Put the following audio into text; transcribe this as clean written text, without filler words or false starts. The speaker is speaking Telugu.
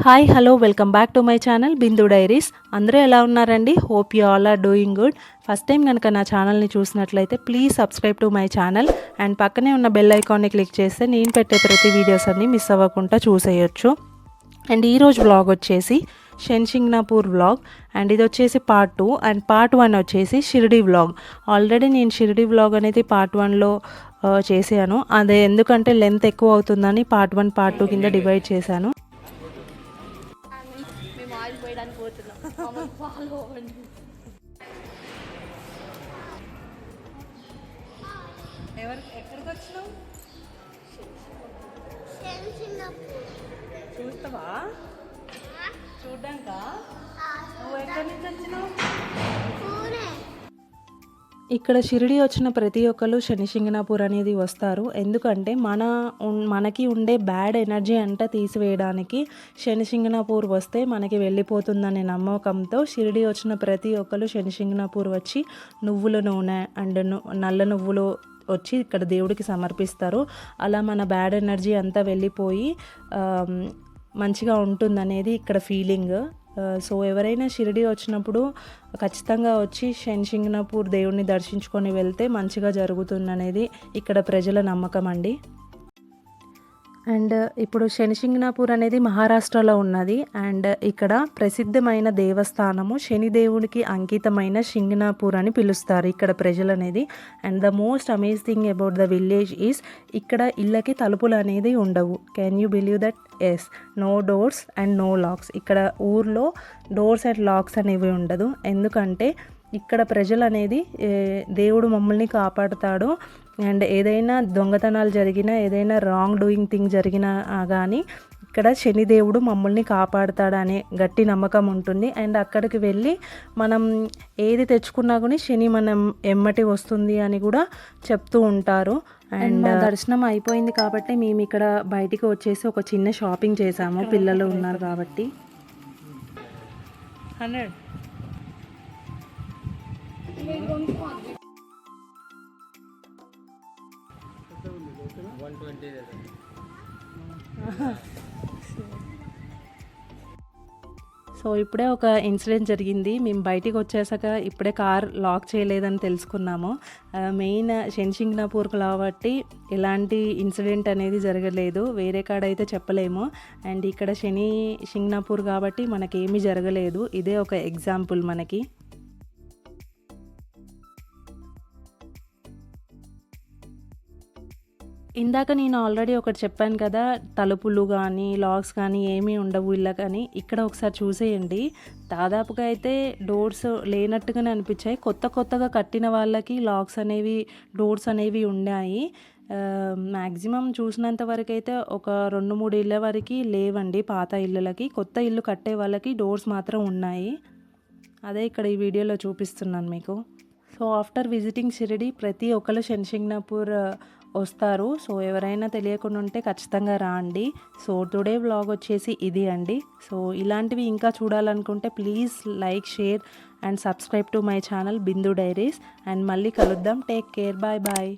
Hi hello welcome back to my channel Bindu diaries. అందరూ ఎలా ఉన్నారండి? Hope you all are doing good. First time కనుక నా ఛానల్ని చూసినట్లయితే please subscribe to my channel and పక్కనే ఉన్న బెల్ ఐకాన్ని క్లిక్ చేస్తే నేను పెట్టే ప్రతి వీడియోస్ అన్నీ మిస్ అవ్వకుండా చూసేయచ్చు. అండ్ ఈరోజు వ్లాగ్ వచ్చేసి శనిశింగ్నాపూర్ వ్లాగ్ అండ్ ఇది వచ్చేసి పార్ట్ 2 అండ్ పార్ట్ 1 వచ్చేసి షిరిడి వ్లాగ్. ఆల్రెడీ నేను షిరిడి వ్లాగ్ అనేది పార్ట్ 1లో చేశాను. అదే ఎందుకంటే లెంత్ ఎక్కువ అవుతుందని పార్ట్ 1 పార్ట్ 2 కింద డివైడ్ చేశాను. ఎక్కడికి వచ్చినావు? చూస్తావా? చూడ్డానికా? నువ్వు ఎక్కడి నుంచి వచ్చినావు? ఇక్కడ షిరిడి వచ్చిన ప్రతి ఒక్కరు శనిశింగనాపూర్ అనేది వస్తారు. ఎందుకంటే మనకి ఉండే బ్యాడ్ ఎనర్జీ అంతా తీసివేయడానికి శనిశింగనాపూర్ వస్తే మనకి వెళ్ళిపోతుందనే నమ్మకంతో షిరిడి వచ్చిన ప్రతి ఒక్కరు శనిశింగనాపూర్ వచ్చి నువ్వుల నూనె అండ్ నల్ల నువ్వులు వచ్చి ఇక్కడ దేవుడికి సమర్పిస్తారు. అలా మన బ్యాడ్ ఎనర్జీ అంతా వెళ్ళిపోయి మంచిగా ఉంటుందనేది ఇక్కడ ఫీలింగ్. సో ఎవరైనా షిరిడి వచ్చినప్పుడు ఖచ్చితంగా వచ్చి శనిశింగనాపూర్ దేవుడిని దర్శించుకొని వెళ్తే మంచిగా జరుగుతుందనేది ఇక్కడ ప్రజల నమ్మకం అండి. అండ్ ఇప్పుడు శనిశింగనాపూర్ అనేది మహారాష్ట్రలో ఉన్నది. అండ్ ఇక్కడ ప్రసిద్ధమైన దేవస్థానము శనిదేవుడికి అంకితమైన శింగనాపూర్ అని పిలుస్తారు ఇక్కడ ప్రజలు అనేది. And the most amazing thing about the village is ఇక్కడ ఇళ్ళకి తలుపులు అనేది ఉండవు. Can you believe that? Yes, no doors and no locks. ఇక్కడ ఊర్లో డోర్స్ అండ్ లాక్స్ అనేవి ఉండదు. ఎందుకంటే ఇక్కడ ప్రజలు అనేది దేవుడు మమ్మల్ని కాపాడుతాడు అండ్ ఏదైనా దొంగతనాలు జరిగినా ఏదైనా రాంగ్ డూయింగ్ థింగ్ జరిగినా కానీ ఇక్కడ శనిదేవుడు మమ్మల్ని కాపాడుతాడనే గట్టి నమ్మకం ఉంటుంది. అండ్ అక్కడికి వెళ్ళి మనం ఏది తెచ్చుకున్నా కానీ శని మనం ఎమ్మటి వస్తుంది అని కూడా చెప్తూ ఉంటారు. అండ్ దర్శనం అయిపోయింది కాబట్టి మేము ఇక్కడ బయటికి వచ్చేసి ఒక చిన్న షాపింగ్ చేసాము. పిల్లలు ఉన్నారు కాబట్టి 100 సో ఇప్పుడే ఒక ఇన్సిడెంట్ జరిగింది. మేము బయటికి వచ్చేసాక ఇప్పుడే కార్ లాక్ చేయలేదని తెలుసుకున్నాము. మెయిన్ శనిశింగనాపూర్ కాబట్టి ఎలాంటి ఇన్సిడెంట్ అనేది జరగలేదు. వేరే కాడ అయితే చెప్పలేము. అండ్ ఇక్కడ శనిశింగనాపూర్ కాబట్టి మనకేమీ జరగలేదు. ఇదే ఒక ఎగ్జాంపుల్ మనకి. ఇందాక నేను ఆల్రెడీ ఒకటి చెప్పాను కదా, తలుపులు కానీ లాక్స్ కానీ ఏమీ ఉండవు ఇళ్ళ కానీ. ఇక్కడ ఒకసారి చూసేయండి. దాదాపుగా అయితే డోర్స్ లేనట్టుగానే అనిపించాయి. కొత్తగా కట్టిన వాళ్ళకి లాక్స్ అనేవి డోర్స్ అనేవి ఉన్నాయి. మ్యాక్సిమం చూసినంత వరకు అయితే ఒక 2-3 ఇళ్ళ వరకు లేవండి పాత ఇళ్ళకి. కొత్త ఇల్లు కట్టే వాళ్ళకి డోర్స్ మాత్రం ఉన్నాయి. అదే ఇక్కడ ఈ వీడియోలో చూపిస్తున్నాను మీకు. సో ఆఫ్టర్ విజిటింగ్ షిరిడి ప్రతి ఒక్కరు శనిశింగనాపూర్ వస్తారు. సో ఎవరైనా తెలియకుండా ఉంటే ఖచ్చితంగా రండి. సో టుడే వ్లాగ్ వచ్చేసి ఇది అండి. సో ఇలాంటివి ఇంకా చూడాలనుకుంటే please like, share and subscribe to my channel Bindu diaries. And మళ్ళీ కలుద్దాం. Take care. Bye bye.